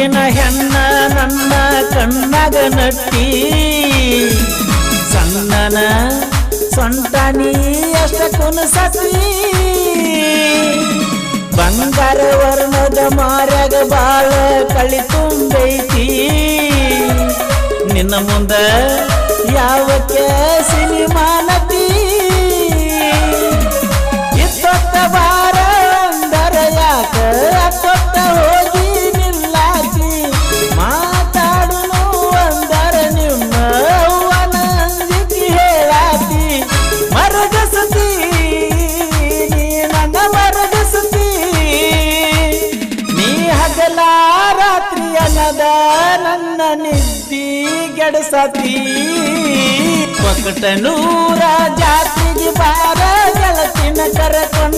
ಊರಿನ ಹೆಣ್ಣ ನನ್ನ ಕಣ್ಣಾಗ ನಟ್ಟಿ ಸಣ್ಣನ ಸೊಂಟನಿ ಅಷ್ಟ ಕುನಸತಿ ಬಂಗಾರ ವರ್ಣದ ಮಾರ್ಯಾಗ ಬಾಳ ಕಳಿ ತುಂಬೈತಿ ನಿನ್ನ ಮುಂದ ಯಾವಕ್ಕೆ ಸಿನಿಮಾನತಿ ಇತ್ತೊತ್ತ ಬಾರ ಅಂದರ ಯಾಕ ಅತ್ತೊತ್ತ ಹೋಗಿ ನಿಲ್ಲಾಕಿ ಮಾತಾಡುನು ಅಂದರ ನಿಮ್ಮ ಅವ್ವನ ಅಂಜಿಕೆ ಹೇಳಾತಿ ಮರಗಸತಿ ನೀ ನನ್ನ ಮರಗಸತಿ ನೀ ಹಗಲ ರಾತ್ರಿ ಅನ್ನದ ನನ್ನ ನಿದ್ದಿ ಗೆಡಸತಿ ಒಕ್ಕಟನೂರ ಜಾತಿಗೆ ಬಾರ ಗೆಳತಿನ ಕರಕೊಂಡ